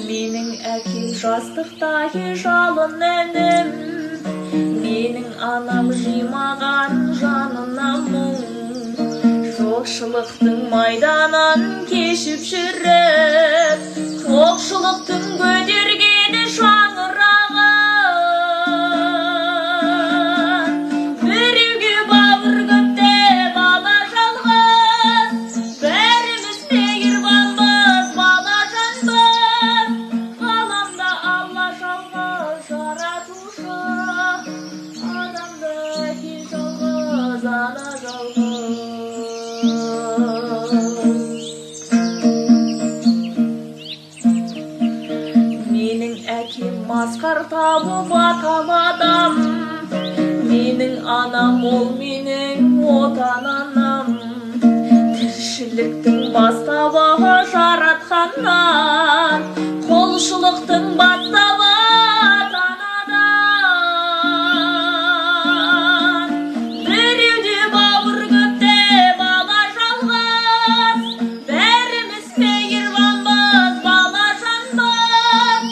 Менің әкем жастықтағы жалын інім, менің анам жимаған жанына мұң. Жоқшылықтың майданын кешіп жүріп, тоқшылықтың көтергені шаңырағын. Біреуге бауыр көп те бала жалғыз, бәріміз мейірбанбыз, бала жанбыз. Ғаламда Алла жалғыз жаратушы, адамды әке жалғыз, ана жалғыз. Менің әкем масқар тауып аталы адам, менің анам ол менің отан анам. Тіршіліктің бастауы жаратқаннан, құлшылықтың бастауы ата-анадан. Біреуде бауыр көп те бала жалғыз, бәріміз мейірбанбыз, бала жанбыз.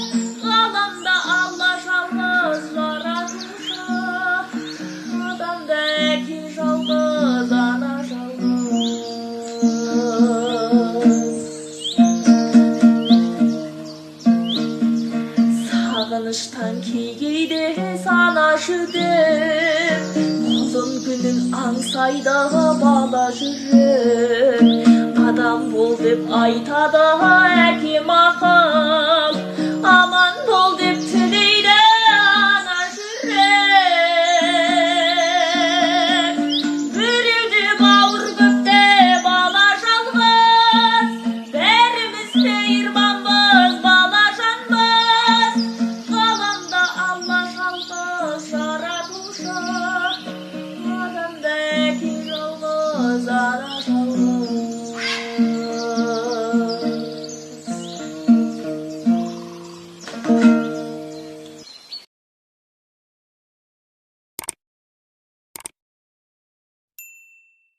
Ғаламда Алла жалғыз жаратушы, адамды әке жалғыз, ана жалғыз. Сағыныштан кейде сана жүдіп, ұзын күнін аңсайды бала жүріп. Адам бол деп айтады әкем ақыл, аман бол деп тілейді ана жүрек. Біреуде бауыр көп те бала жалғыз, бәріміз мейірбанбыз, бала жанбыз. Ғаламда Алла жалғыз жаратушы, адамды әке жалғыз, ана